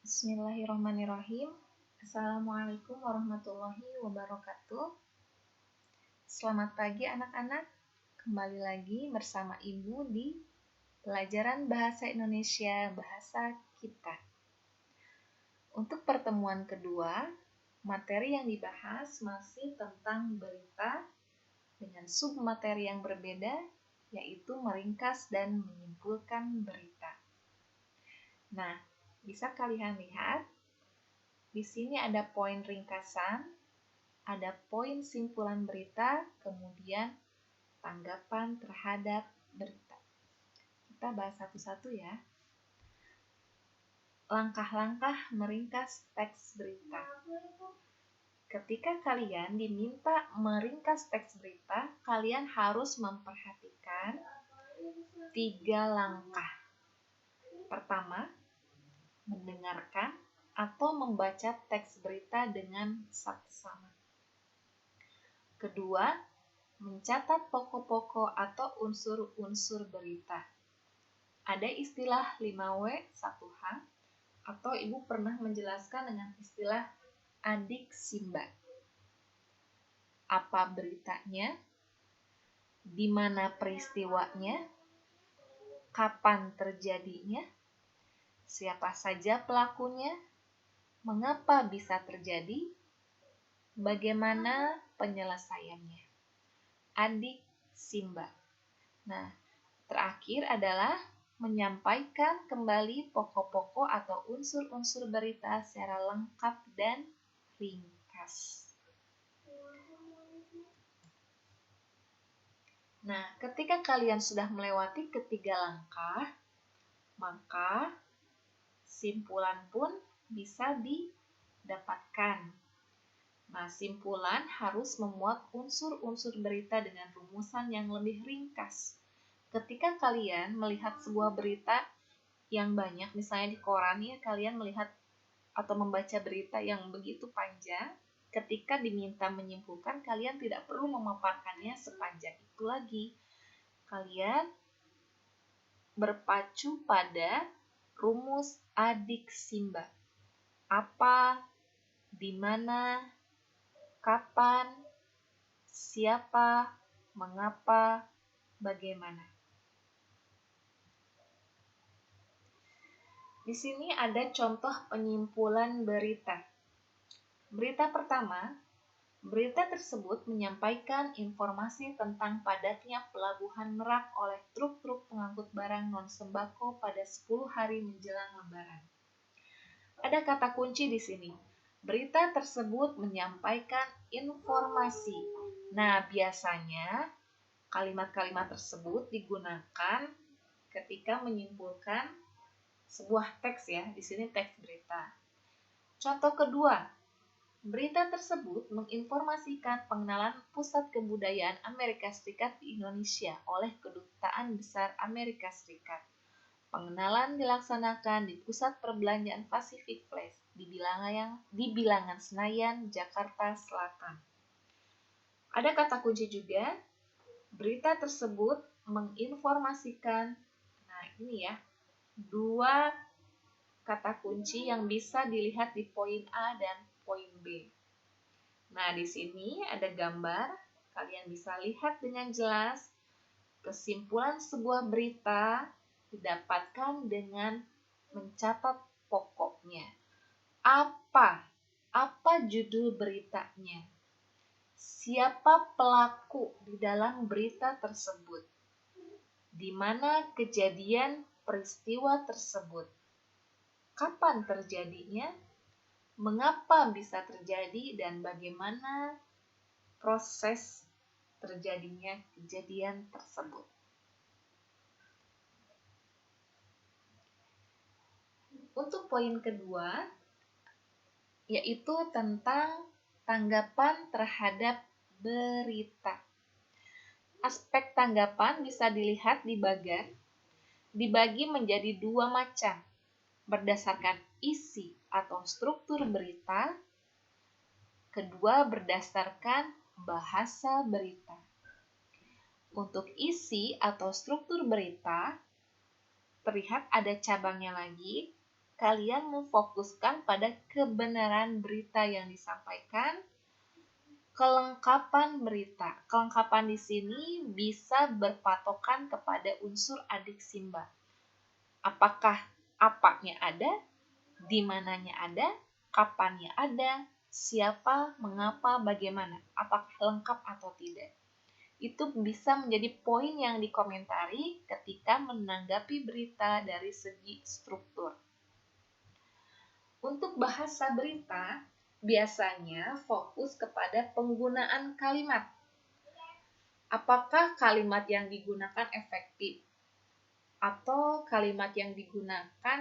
Bismillahirrahmanirrahim. Assalamualaikum warahmatullahi wabarakatuh. Selamat pagi anak-anak. Kembali lagi bersama Ibu di pelajaran Bahasa Indonesia Bahasa Kita. Untuk pertemuan kedua, materi yang dibahas masih tentang berita dengan submateri yang berbeda, yaitu meringkas dan menyimpulkan berita. Nah, bisa kalian lihat, di sini ada poin ringkasan, ada poin simpulan berita, kemudian tanggapan terhadap berita. Kita bahas satu-satu ya. Langkah-langkah meringkas teks berita. Ketika kalian diminta meringkas teks berita, kalian harus memperhatikan 3 langkah. Pertama, mendengarkan atau membaca teks berita dengan saksama. Kedua, mencatat pokok-pokok atau unsur-unsur berita. Ada istilah 5W 1H atau Ibu pernah menjelaskan dengan istilah adik simba. Apa beritanya? Di mana peristiwanya? Kapan terjadinya? Siapa saja pelakunya? Mengapa bisa terjadi? Bagaimana penyelesaiannya? Adik simba. Nah, terakhir adalah menyampaikan kembali pokok-pokok atau unsur-unsur berita secara lengkap dan ringkas. Nah, ketika kalian sudah melewati ketiga langkah, maka simpulan pun bisa didapatkan. Nah, simpulan harus memuat unsur-unsur berita dengan rumusan yang lebih ringkas. Ketika kalian melihat sebuah berita yang banyak, misalnya di koran ya, kalian melihat atau membaca berita yang begitu panjang, ketika diminta menyimpulkan, kalian tidak perlu memaparkannya sepanjang itu lagi. Kalian berpacu pada rumus adik simba. Apa, di mana, kapan, siapa, mengapa, bagaimana. Di sini ada contoh penyimpulan berita. Berita pertama, berita tersebut menyampaikan informasi tentang padatnya pelabuhan Merak oleh truk-truk pengangkut barang non-sembako pada 10 hari menjelang Lebaran. Ada kata kunci di sini. Berita tersebut menyampaikan informasi. Nah, biasanya kalimat-kalimat tersebut digunakan ketika menyimpulkan sebuah teks ya. Di sini teks berita. Contoh kedua, berita tersebut menginformasikan pengenalan Pusat Kebudayaan Amerika Serikat di Indonesia oleh Kedutaan Besar Amerika Serikat. Pengenalan dilaksanakan di Pusat Perbelanjaan Pacific Place di Bilangan Senayan, Jakarta Selatan. Ada kata kunci juga, berita tersebut menginformasikan, nah ini ya, 2 kata kunci yang bisa dilihat di poin A dan poin B. Nah, di sini ada gambar, kalian bisa lihat dengan jelas kesimpulan sebuah berita didapatkan dengan mencatat pokoknya. Apa judul beritanya? Siapa pelaku di dalam berita tersebut? Di mana kejadian peristiwa tersebut? Kapan terjadinya? Mengapa bisa terjadi dan bagaimana proses terjadinya kejadian tersebut? Untuk poin kedua, yaitu tentang tanggapan terhadap berita. Aspek tanggapan bisa dilihat di bagan, dibagi menjadi 2 macam, berdasarkan isi atau struktur berita, kedua berdasarkan bahasa berita. Untuk isi atau struktur berita, terlihat ada cabangnya lagi, kalian memfokuskan pada kebenaran berita yang disampaikan, kelengkapan berita. Kelengkapan di sini bisa berpatokan kepada unsur adiksimba. Apakah apanya ada, di mananya ada, kapannya ada, siapa, mengapa, bagaimana, apakah lengkap atau tidak. Itu bisa menjadi poin yang dikomentari ketika menanggapi berita dari segi struktur. Untuk bahasa berita, biasanya fokus kepada penggunaan kalimat. Apakah kalimat yang digunakan efektif? Atau kalimat yang digunakan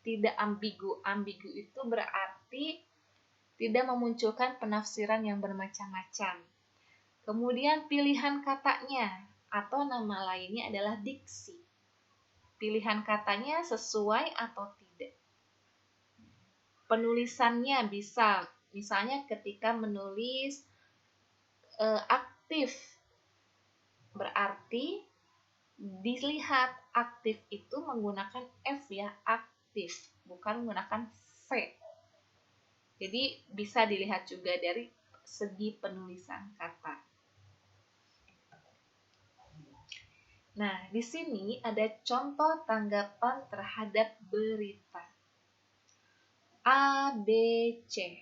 tidak ambigu. Ambigu itu berarti tidak memunculkan penafsiran yang bermacam-macam. Kemudian pilihan katanya atau nama lainnya adalah diksi. Pilihan katanya sesuai atau tidak. Penulisannya bisa, misalnya ketika menulis aktif, berarti dilihat aktif itu menggunakan F ya, aktif, bukan menggunakan V. Jadi bisa dilihat juga dari segi penulisan kata. Nah, di sini ada contoh tanggapan terhadap berita. A, B, C.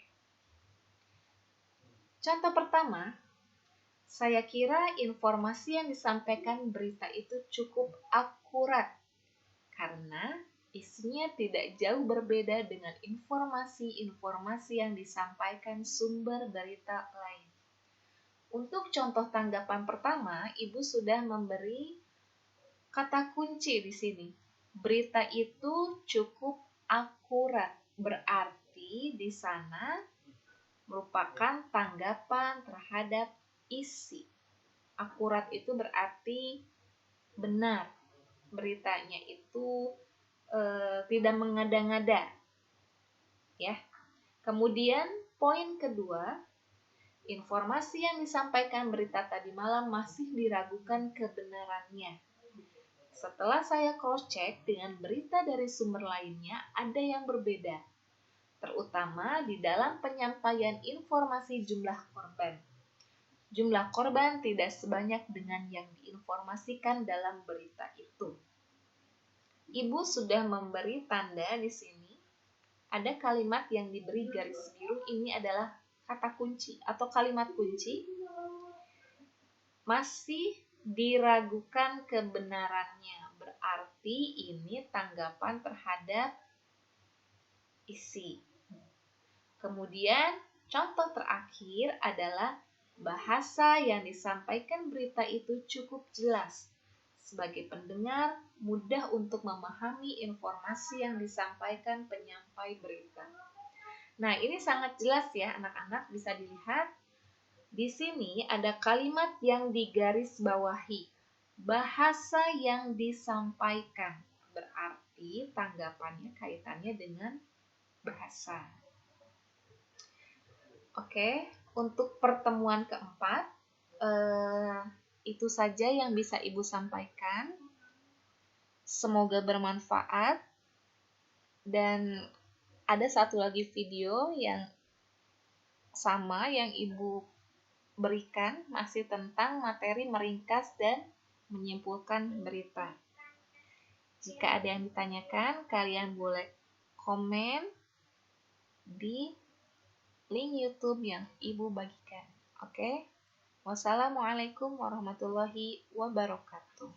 Contoh pertama, saya kira informasi yang disampaikan berita itu cukup akurat karena isinya tidak jauh berbeda dengan informasi-informasi yang disampaikan sumber berita lain. Untuk contoh tanggapan pertama, Ibu sudah memberi kata kunci di sini. Berita itu cukup akurat, berarti di sana merupakan tanggapan terhadap isi. Akurat itu berarti benar. Beritanya itu tidak mengada-ngada. Ya. Kemudian poin kedua, informasi yang disampaikan berita tadi malam masih diragukan kebenarannya. Setelah saya cross-check dengan berita dari sumber lainnya, ada yang berbeda, terutama di dalam penyampaian informasi jumlah korban. Jumlah korban tidak sebanyak dengan yang diinformasikan dalam berita itu. Ibu sudah memberi tanda di sini. Ada kalimat yang diberi garis biru, ini adalah kata kunci atau kalimat kunci. Masih diragukan kebenarannya, berarti ini tanggapan terhadap isi. Kemudian contoh terakhir adalah bahasa yang disampaikan berita itu cukup jelas. Sebagai pendengar, mudah untuk memahami informasi yang disampaikan penyampai berita. Nah, ini sangat jelas ya anak-anak, bisa dilihat. Di sini ada kalimat yang digarisbawahi. Bahasa yang disampaikan. Berarti tanggapannya kaitannya dengan bahasa. Oke, untuk pertemuan keempat, itu saja yang bisa Ibu sampaikan. Semoga bermanfaat. Dan ada satu lagi video yang sama yang Ibu berikan, masih tentang materi meringkas dan menyimpulkan berita. Jika ada yang ditanyakan, kalian boleh komen di link YouTube yang Ibu bagikan. Oke? Wassalamualaikum warahmatullahi wabarakatuh.